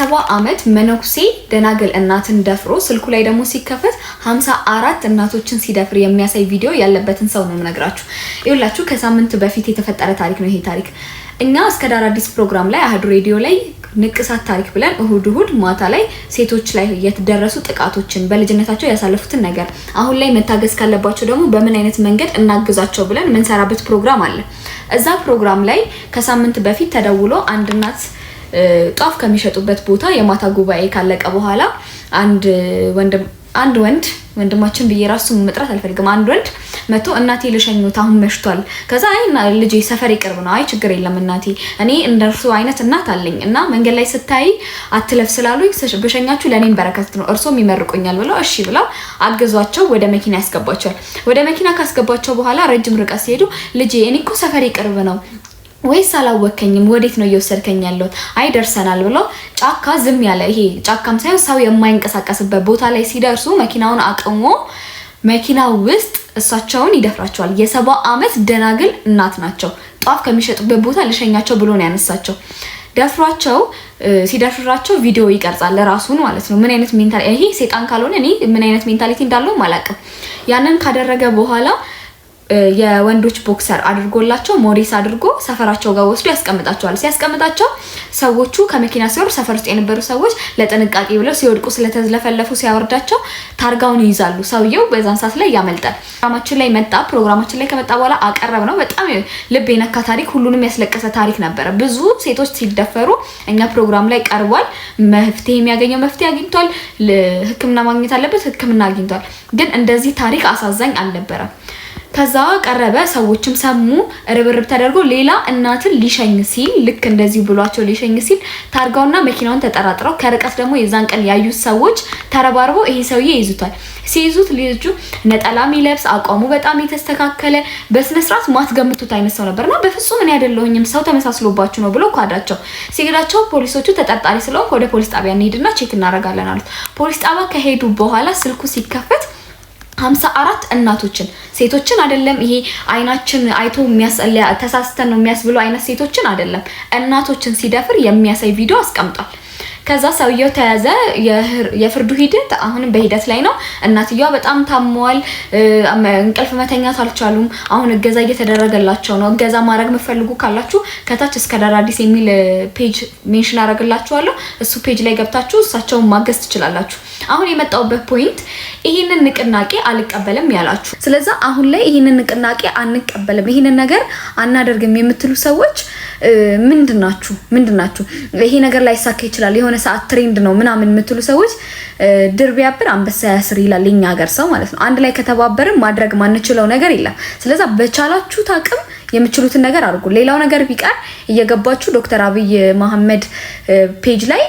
የ70 ዓመት መነኩሴ ደናግል እናትን ደፍሮ ስልኩ ላይ ደግሞ ሲከፈት 54 እናቶችን ሲደፍር የሚያሳይ ቪዲዮ ያለበትን ሰው ነው የምነግራችሁ። ይኸውላችሁ ከሳምንት በፊት የተፈጠረ ታሪክ ነው ይሄ ታሪክ። እኛ እስከ ዳር አዲስ ፕሮግራም ላይ አህዱ ሬዲዮ ላይ ንቅሳት ታሪክ ብለን እሁድ ማታ ላይ ሴቶች ላይ የተደረሱ ጥቃቶችን በልጅነታቸው ያሳለፉትን ነገር አሁን ላይ መታገዝ ካለባቸው ደግሞ በምን አይነት መንገድ እናግዛቸው ብለን ምንሰራበት ፕሮግራም አለ። እዛ ፕሮግራም ላይ ከሳምንት በፊት ተደውሎ አንድ እናት ጧፍ ከሚሸጡበት ቦታ የማታ ጉባኤ ካለቀ በኋላ አንድ ወንድማችን በየራሱ መጥራት አልፈልግም። አንድ ወንድ መጥቶ እናቴ ልሸኙት አሁን መሽቷል። ከዛ ልጄ ሰፈር ይቅርብ ነው። ችግር የለም እናቴ እኔ እንደርሱ አይነት እናት አለኝ እና መንገድ ላይ ስታይ አትለፍ ስላሉኝ በሸኛችሁ ለኔም በረከት ነው እርሶም ይመርቁኛል ብለው እሺ ብለው አገዟቸው። ወደ መኪና ያስገባቸዋል። ወደ መኪና ካስገባቸው በኋላ ረጅም ርቀት ሲሄዱ ልጄ እኔ እኮ ሰፈር ይቅርብ ነው ወይስ አላወከኝም? ወዴት ነው እየወሰድከኝ ያለው? አይደርሰናል ብለው ጫካ ዝም ያለ ይሄ ጫካም ሳይሆን ሰው የማይንቀሳቀስበት ቦታ ላይ ሲደርሱ መኪናውን አቅሞ መኪናው ውስጥ እሳቸውን ይደፍራቸዋል። የ70 ዓመት ደናግል እናት ናቸው። ጧፍ ከሚሸጡበት ቦታ ልሸኛቸው ብሎ ነው ያነሳቸው። ደፍሯቸው ሲደፍራቸው ቪዲዮ ይቀርጻል ለራሱን ማለት ነው። ምን አይነት ሜንታሊቲ ይሄ ሰይጣን ካልሆነ እኔ ምን አይነት ሜንታሊቲ እንዳለው ማላቀም። ያንን ካደረገ በኋላ የወንዶች ቦክሰር አድርጎላቸው ሞዴስ አድርጎ ሰፈራቸው ጋር ወስዶ ያስቀምጣቸዋል። ሲያስቀምጣቸው ሰዎቹ ከመኪና ሲወርዱ ሰፈር ውስጥ የነበሩ ሰዎች ለጥንቃቄ ብለው ሲወድቁ ስለተዝለፈለፉ ሲያወርዳቸው ታርጋውን ይይዛሉ። ሰውየው በዛን ሰዓት ላይ ያመልጣል። ፕሮግራማችን ላይ ከመጣ በኋላ አቀረብ ነው። በጣም ልብ የነካ ታሪክ፣ ሁሉንም ያስለቀሰ ታሪክ ነበረ። ብዙ ሴቶች ሲደፈሩ እኛ ፕሮግራም ላይ ቀርቧል። መፍትሄ የሚያገኘው መፍትሄ አግኝቷል። ሕክምና ማግኘት አለበት፣ ሕክምና አግኝቷል። ግን እንደዚህ ታሪክ አሳዛኝ አልነበረም። ከዛ ቀረበ። ሰዎችም ሰሙ። ርብርብ ተደርጎ ሌላ እናትን ሊሸኝ ሲል ልክ እንደዚህ ብሏቸው ሊሸኝ ሲል ታርጋውና መኪናውን ተጠራጥረው ከርቀት ደግሞ የዛን ቀን ያዩት ሰዎች ተረባርበው ይሄ ሰውዬ ይዙታል። ሲይዙት ልጁ ነጠላ ሚለብስ አቋሙ በጣም የተስተካከለ በስነ ስርዓት ማትገምቱት አይነት ሰው ነበርና በፍጹም እኔ አይደለሁኝም ሰው ተመሳስሎባችሁ ነው ብሎ ኳዳቸው። ሲገዳቸው ፖሊሶቹ ተጠርጣሪ ስለሆነ ወደ ፖሊስ ጣቢያ እንሂድና ቼክ እናደርጋለን አሉት። ፖሊስ ጣቢያ ከሄዱ በኋላ ስልኩ ሲከፈት 54 እናቶችን ሴቶችን አይደለም ይሄ አይናችን አይቶ የሚያስጠላ ተሳስተን ነው የሚያስብሉ አይነት ሴቶችን አይደለም እናቶችን ሲደፍር የሚያሳይ ቪዲዮ አስቀምጧል። ከዛ ሰውየው ተያዘ። የፍርዱ ሂደት አሁንም በሂደት ላይ ነው። እናትየዋ በጣም ታመዋል። እንቅልፍ መተኛት አልቻሉም። አሁን እገዛ እየተደረገላቸው ነው። እገዛ ማድረግ መፈልጉ ካላችሁ ከታች እስከ ዳር አዲስ የሚል ፔጅ ሜንሽን አደርግላችኋለሁ። እሱ ፔጅ ላይ ገብታችሁ እሳቸውን ማገዝ ትችላላችሁ። አሁን የመጣውበት ፖይንት ይሄንን ንቅናቄ አልቀበልም ያላችሁ፣ ስለዚህ አሁን ላይ ይሄንን ንቅናቄ አንቀበልም ይሄንን ነገር አናደርግም የምትሉ ሰዎች ምንድናችሁ? ይሄ ነገር ላይ ሳካ ይችላል የሆነ ሰዓት ትሬንድ ነው ምናምን የምትሉ ሰዎች ድር ቢያብር አንበሳ ያስር ይላል የኛ ሀገር ሰው ማለት ነው። አንድ ላይ ከተባበርን ማድረግ ማንችለው ነገር የለም። ስለዚህ በቻላችሁት አቅም የምትችሉትን ነገር አድርጉ። ሌላው ነገር ቢቀር እየገባችሁ ዶክተር አብይ መሐመድ ፔጅ ላይ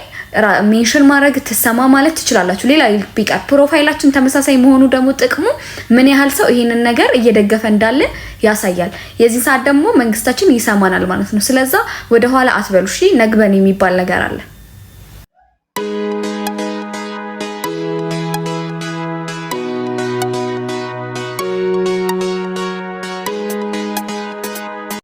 ሜንሽን ማድረግ ተሰማ ማለት ትችላላችሁ። ሌላ ቢቀር ፕሮፋይላችን ተመሳሳይ መሆኑ ደግሞ ጥቅሙ ምን ያህል ሰው ይሄንን ነገር እየደገፈ እንዳለ ያሳያል። የዚህ ሰዓት ደግሞ መንግስታችን ይሰማናል ማለት ነው። ስለዚህ ወደ ኋላ አትበሉ። እሺ ነግበን የሚባል ነገር አለ።